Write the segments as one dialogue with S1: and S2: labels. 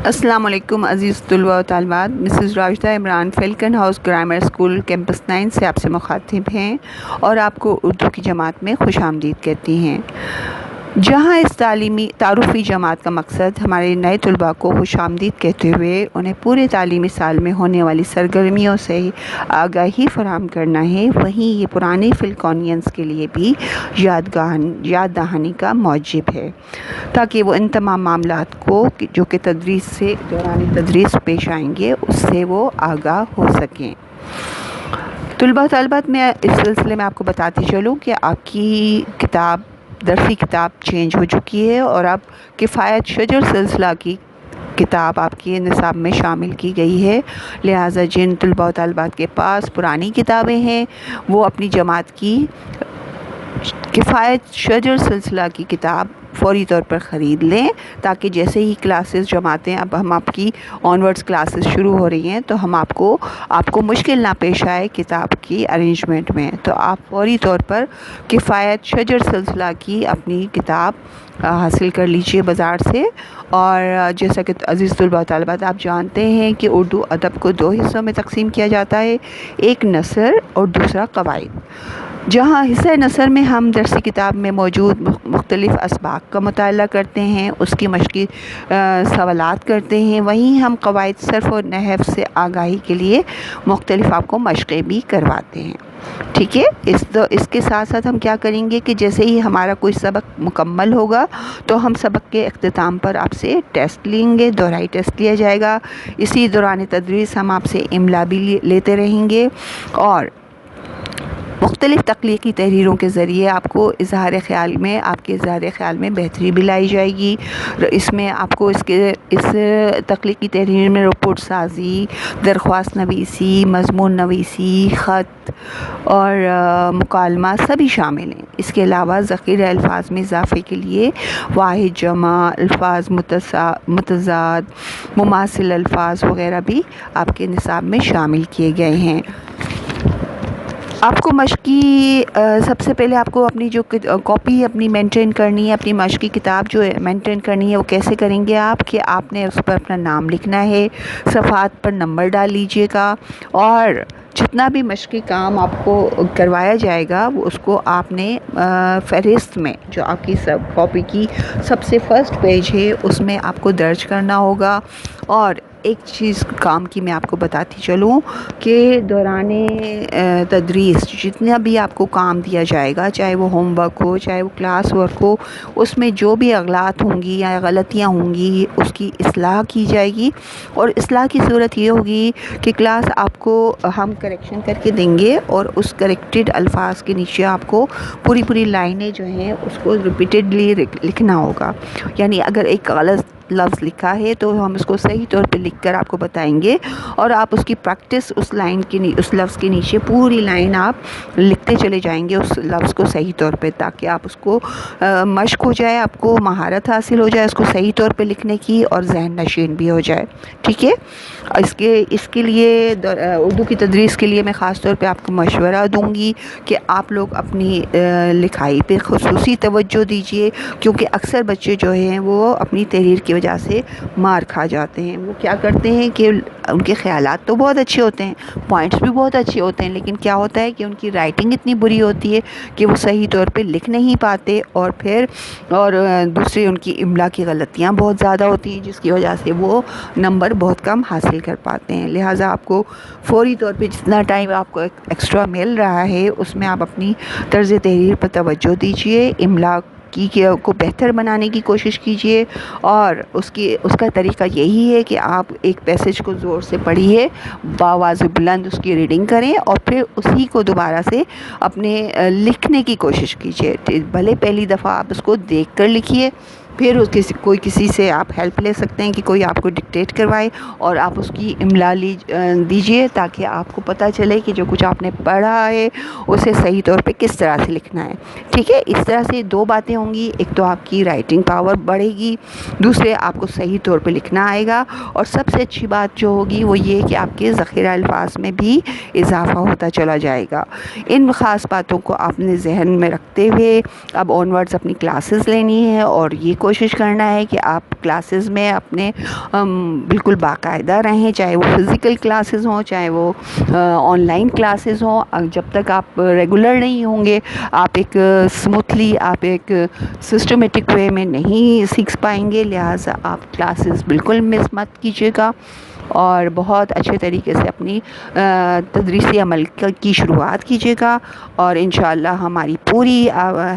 S1: السلام علیکم عزیز طلباء و طالبات، Mrs Rashida Imran Falcon House Grammar School campus 9 سے آپ سے مخاطب ہیں اور آپ کو اردو کی جماعت میں خوش آمدید کہتی ہیں، جہاں اس تعارفی جماعت کا مقصد ہمارے نئے طلباء کو خوش آمدید کہتے ہوئے انہیں پورے تعلیمی سال میں ہونے والی سرگرمیوں سے آگاہی فراہم کرنا ہے، وہیں یہ پرانے فلکونینز کے لیے بھی یاد دہانی کا موجب ہے تاکہ وہ ان تمام معاملات کو جو کہ دوران تدریس پیش آئیں گے اس سے وہ آگاہ ہو سکیں۔ طلباء طالبات، میں اس سلسلے میں آپ کو بتاتی چلوں کہ آپ کی درسی کتاب چینج ہو چکی ہے اور اب کفایت شجر سلسلہ کی کتاب آپ کے نصاب میں شامل کی گئی ہے، لہٰذا جن طلباء و طالبات کے پاس پرانی کتابیں ہیں وہ اپنی جماعت کی کفایت شجر سلسلہ کی کتاب فوری طور پر خرید لیں تاکہ جیسے ہی کلاسز جماعتیں اب ہم آپ کی آن ورڈز کلاسز شروع ہو رہی ہیں تو ہم آپ کو مشکل نہ پیش آئے کتاب کی ارینجمنٹ میں، تو آپ فوری طور پر کفایت شجر سلسلہ کی اپنی کتاب حاصل کر لیجئے بازار سے۔ اور جیسا کہ عزیز طلباء طالبات آپ جانتے ہیں کہ اردو ادب کو 2 حصوں میں تقسیم کیا جاتا ہے، ایک نثر اور دوسرا قواعد۔ جہاں حصہ نثر میں ہم درسی کتاب میں موجود مختلف اسباق کا مطالعہ کرتے ہیں، اس کی مشقی سوالات کرتے ہیں، وہیں ہم قواعد صرف اور نحو سے آگاہی کے لیے مختلف آپ کو مشقیں بھی کرواتے ہیں، ٹھیک ہے۔ اس کے ساتھ ساتھ ہم کیا کریں گے کہ جیسے ہی ہمارا کوئی سبق مکمل ہوگا تو ہم سبق کے اختتام پر آپ سے ٹیسٹ لیں گے، دہرائی ٹیسٹ لیا جائے گا۔ اسی دوران تدریس ہم آپ سے املا بھی لیتے رہیں گے اور مختلف تخلیقی تحریروں کے ذریعے آپ کے اظہار خیال میں بہتری بھی لائی جائے گی۔ اس میں آپ کو اس تخلیقی تحریر میں رپورٹ سازی، درخواست نویسی، مضمون نویسی، خط اور مکالمہ سبھی شامل ہیں۔ اس کے علاوہ ذخیرہ الفاظ میں اضافے کے لیے واحد جمع، الفاظ متضاد، مماثل الفاظ وغیرہ بھی آپ کے نصاب میں شامل کیے گئے ہیں۔ آپ کو مشقی سب سے پہلے آپ کو اپنی جو کاپی اپنی مینٹین کرنی ہے، اپنی مشقی کتاب جو مینٹین کرنی ہے وہ کیسے کریں گے آپ کہ آپ نے اس پر اپنا نام لکھنا ہے، صفحات پر نمبر ڈال لیجئے گا اور جتنا بھی مشقی کام آپ کو کروایا جائے گا وہ اس کو آپ نے فہرست میں جو آپ کی کاپی کی سب سے فرسٹ پیج ہے اس میں آپ کو درج کرنا ہوگا۔ اور ایک چیز کام کی میں آپ کو بتاتی چلوں کہ دوران تدریس جتنا بھی آپ کو کام دیا جائے گا، چاہے وہ ہوم ورک ہو، چاہے وہ کلاس ورک ہو، اس میں جو بھی اغلاط ہوں گی یا غلطیاں ہوں گی اس کی اصلاح کی جائے گی، اور اصلاح کی صورت یہ ہوگی کہ کلاس آپ کو ہم کریکشن کر کے دیں گے اور اس کریکٹڈ الفاظ کے نیچے آپ کو پوری لائنیں جو ہیں اس کو ریپیٹڈلی لکھنا ہوگا، یعنی اگر ایک غلط لفظ لکھا ہے تو ہم اس کو صحیح طور پہ لکھ کر آپ کو بتائیں گے اور آپ اس کی پریکٹس اس لفظ کے نیچے پوری لائن آپ لکھتے چلے جائیں گے اس لفظ کو صحیح طور پہ، تاکہ آپ اس کو مشق ہو جائے، آپ کو مہارت حاصل ہو جائے اس کو صحیح طور پہ لکھنے کی اور ذہن نشین بھی ہو جائے، ٹھیک ہے۔ اس کے لیے اردو کی تدریس کے لیے میں خاص طور پہ آپ کو مشورہ دوں گی کہ آپ لوگ اپنی لکھائی پہ خصوصی توجہ دیجیے، کیونکہ اکثر بچے جو ہیں وہ اپنی تحریر کی وجہ سے مار کھا جاتے ہیں۔ وہ کیا کرتے ہیں کہ ان کے خیالات تو بہت اچھے ہوتے ہیں، پوائنٹس بھی بہت اچھے ہوتے ہیں، لیکن کیا ہوتا ہے کہ ان کی رائٹنگ اتنی بری ہوتی ہے کہ وہ صحیح طور پہ لکھ نہیں پاتے، اور دوسری ان کی املا کی غلطیاں بہت زیادہ ہوتی ہیں جس کی وجہ سے وہ نمبر بہت کم حاصل کر پاتے ہیں۔ لہٰذا آپ کو فوری طور پہ جتنا ٹائم آپ کو ایکسٹرا مل رہا ہے اس میں آپ اپنی طرز تحریر پر توجہ دیجیے، املا کو بہتر بنانے کی کوشش کیجیے، اور اس کا طریقہ یہی ہے کہ آپ ایک پیسج کو زور سے پڑھیے، بآواز بلند اس کی ریڈنگ کریں اور پھر اسی کو دوبارہ سے اپنے لکھنے کی کوشش کیجیے، بھلے پہلی دفعہ آپ اس کو دیکھ کر لکھیے، پھر کسی سے آپ ہیلپ لے سکتے ہیں کہ کوئی آپ کو ڈکٹیٹ کروائے اور آپ اس کی املا دیجیے تاکہ آپ کو پتہ چلے کہ جو کچھ آپ نے پڑھا ہے اسے صحیح طور پہ کس طرح سے لکھنا ہے، ٹھیک ہے۔ اس طرح سے 2 باتیں ہوں گی، ایک تو آپ کی رائٹنگ پاور بڑھے گی، دوسرے آپ کو صحیح طور پہ لکھنا آئے گا، اور سب سے اچھی بات جو ہوگی وہ یہ کہ آپ کے ذخیرہ الفاظ میں بھی اضافہ ہوتا چلا جائے گا۔ ان خاص باتوں کو آپ نے ذہن میں رکھتے ہوئے اب آن ورڈز اپنی کلاسز لینی ہے اور یہ کوشش کرنا ہے کہ آپ کلاسز میں اپنے بالکل باقاعدہ رہیں، چاہے وہ فزیکل کلاسز ہوں، چاہے وہ آن لائن کلاسز ہوں. جب تک آپ ریگولر نہیں ہوں گے، آپ ایک اسموتھلی، آپ ایک سسٹمیٹک وے میں نہیں سیکھ پائیں گے. لہٰذا آپ کلاسز بالکل مس مت کیجیے گا اور بہت اچھے طریقے سے اپنی تدریسی عمل کی شروعات کیجیے گا. اور انشاءاللہ ہماری پوری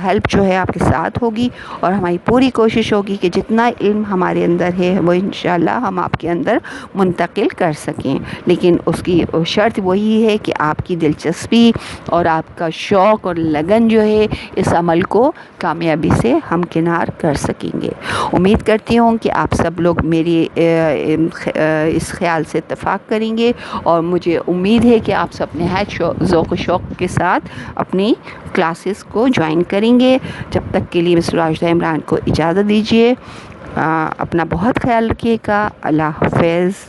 S1: ہیلپ جو ہے آپ کے ساتھ ہوگی، اور ہماری پوری کوشش ہوگی کہ جتنا علم ہمارے اندر ہے وہ انشاءاللہ ہم آپ کے اندر منتقل کر سکیں. لیکن اس کی شرط وہی ہے کہ آپ کی دلچسپی اور آپ کا شوق اور لگن جو ہے اس عمل کو کامیابی سے ہمکنار کر سکیں گے. امید کرتی ہوں کہ آپ سب لوگ میری اس خیال سے اتفاق کریں گے، اور مجھے امید ہے کہ آپ سب نہایت ذوق و شوق کے ساتھ اپنی کلاسز کو جوائن کریں گے. جب تک کے لیے مس راشدہ عمران کو اجازت دیجیے. اپنا بہت خیال رکھیے گا. اللہ حافظ.